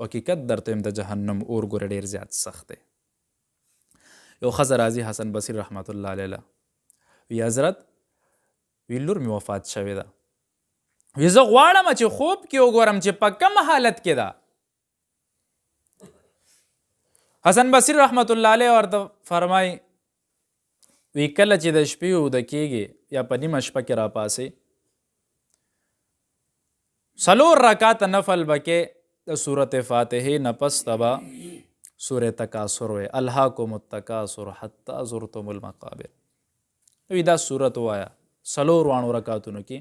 حقیقت درته وایم د جهنم اور ګوره ډېر زیات سخت دی. یو ښځه راځي حسن بصري رحمت الله علیه وی حضرت وی لور مې وفات شوې ده، وی زه غواړم چې خوب کې وګورم چې په کوم حالت کې ده. حسن بصري رحمت الله علیه ورته فرمای وی کله چې د شپې اوده کېږي یا په نیمه شپه کې راپاسې 4 رکعاته نفل به کې د سورت فاتحې نه پس ته به سورة تکاثر وی الهاکم التکاثر حتی زرتم المقابر. وی دا سورت وایا 4 رکعاتونو کې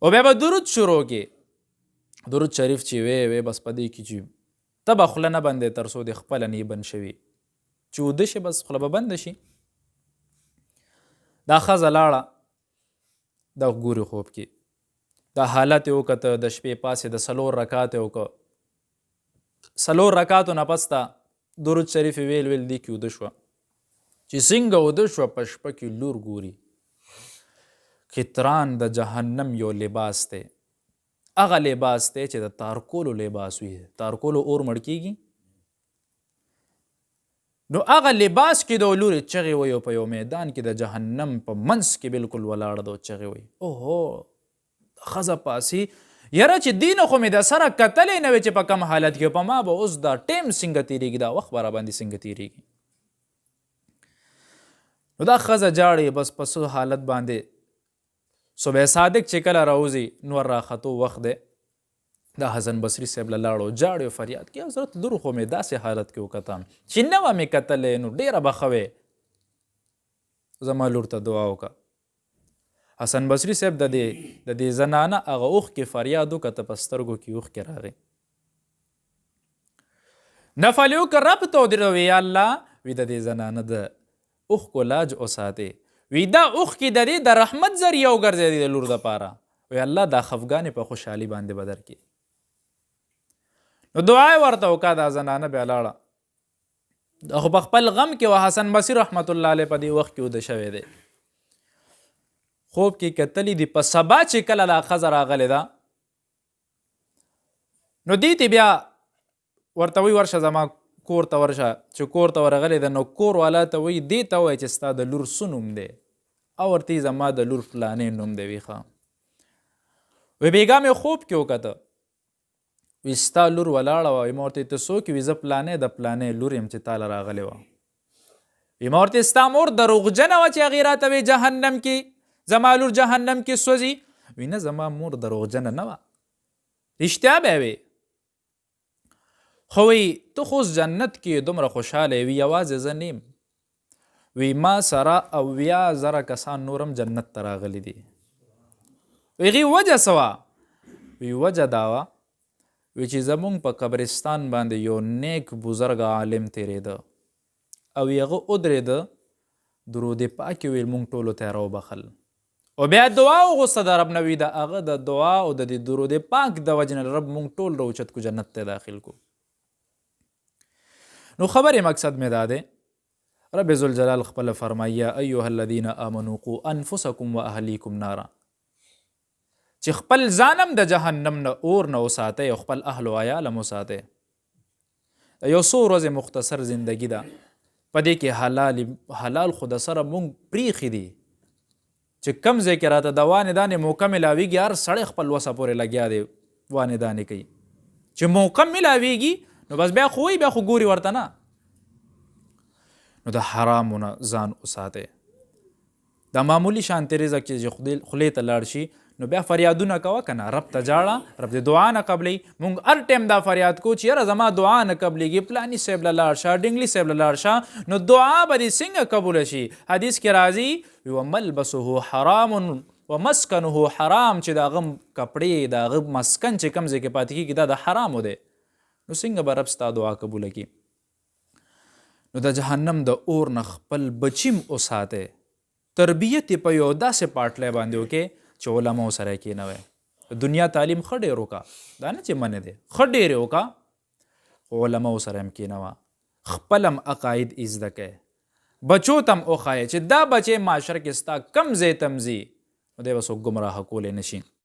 او بیا به درود شروع کې درود شریف چې وی بس په دې کې چې ته به خوله نه بندې تر څو د خپله نه بند شوي چې اوده شي بس خوله به بنده شي. دا ښځه لاړه دا ګوري خوب کې دا حالت یې وکته د شپې پاسې د 4 رکعات یې وکړه 4 رکعاتو نه پس ته درود شریف ویل دې کې اوده شوه چې څنګه اوده شوه په شپه کې لور ګوري قطران د جهنم یو لباس دی هغه لباس دی چې د تارکولو لباس وي تارکولو اور مړ کېږي نو هغه لباس کې د لورې چغې وي او په یو میدان کې د جهنم په منځ کې بالکل ولاړه ده او چغې وي اوهو ښځه پاسي یاره چې دینه خو مې د سره کتلی نه وي چې په کم حالت کې په ما به اوس دا ټیم څنګه تېرېږي دا وخت به راباندې څنګه تېرېږي. نو دا ښځه جاړې بس په څه حالت باندې صبح صادق چې کله راوځي نور راختو وخت دی دا حسن بصري صاحب له لاړو جاړې او فریاد کې حضرت لور خو مې داسې حالت کې وکتم چې نه وه مې کتلی نو ډېره به ښه وې زما لور ته دعا وکړه. حسن بصري صاحب د دې زنانه هغه اوښکې فریاد وکړه په سترګو کې اوښکې راغې نفل یې وکړه رب ته ودرېده وی یا الله وی د دې زنانه د اوښکو لاج وساتې وی دا اوښکې د دې د رحمت ذریعه وګرځېدې د لور دپاره وی الله دا خفګانې په خوشحالي باندې به درکړي. نو دعا یې ورته وکړه دا زنانه بیا لاړه خو په خپل غم کې و حسن بصري رحمت الله علیه په دې وخت کې اوده شوی دی خوب کې کتلی دي په سبا چې کله دا ښځه راغلې ده نو دې ته بیا ورته وی ورشه زما کور ته ورشه چې کور ته ورغلې ده نو کور والا ته وی دې ته وایي چې ستا د لور څه نوم دی او ورته زما د لور فلانې نوم دی وی ښه وی بېګا مې خوب کې وکته وی ستا لور ولاړه وه ما ورته ته څوک وي زه پلانې د پلانې لور یم چې تاله راغلې وه وی ما ورته ستا مور دروغجنه وه چې هغې راته وی جهنم کې زما لور جهنم کې سوځي وی نه زما مور دروغجنه نه وه رښتیا به وی خو وی ته خو اوس جنت کې دومره خوشحاله وي یوازې زه نیم وی ما سره 80,000 کسان نورم جنت ته راغلي دي وی هغې وجه څه وه وی وجه دا وه وی چې زمونږ په قبرستان باندې یو نیک بزرګ عالم تېرېده او هغه ودرېده درود پاک ویل مونږ ټولو ته یې راوبخل او بیا دعا وغوسته د رب نه وي د هغه د دعا او د درود پاک د وجې نه رب مونږ ټول راوچت کو جنت ته داخل کو. نو خبرې مقصد مې دا دی رب ذوالجلال خپله فرمایي یا ایها الذین آمنوا قوا انفسکم واهلیکم نارا چې خپل ځانم د جهنم نه اور نه وساتئ او خپل اهل و عیال هم وساتئ. یو څو ورځې مختصر زندگی ده په دې کې حلال خو د سره مونږ پریښي دي چې کم ځای کې راته د وانې دانې موقع ملاویږي هر سړی خپل وسه پورې لګیا دی وانې دانې کوي چې موقع ملاویږي نو بس بیا خو بیا خو ګوري ورته نه نو د حرامو نه ځان وساتئ. دا معمولی شانتې رزق چې خولې ته لاړ شي نو بیا فریادونه کوه که نه رب ته جاړه رب دې دعا نه قبلوي مونږ هر ټایم دا فریاد کو چې یاره زما دعا نه قبلېږي پلاني صاحب له لاړ شه ډنګلي صاحب له لاړ شه نو دعا به دې څنګه قبوله شي. حدیث کې راځي وملبسه حرام ومسکنه حرام چې د هغه کپړې د هغه مسکن چې کوم ځای کې پاتې کېږي دا د حرامو دی نو څنګه به رب ستا دعا قبوله کړي. نو د جهنم د اور نه خپل بچیم وساتئ تربیت یې په یو داسې پاټلی باندې وکړئ چې علماو سره یې کېنوئ. دنیا تعلیم ښه ډېر وکړه دا نه چې منې دی ښه ډېر یې وکړه خو علماو سره هم کېنوه خپل هم عقاید زده کوئ بچو ته هم وښایئ چې دا بچی معاشره کې ستا کم ځای ته هم ځي نو دی به څوک ګمراه کولی نه شي.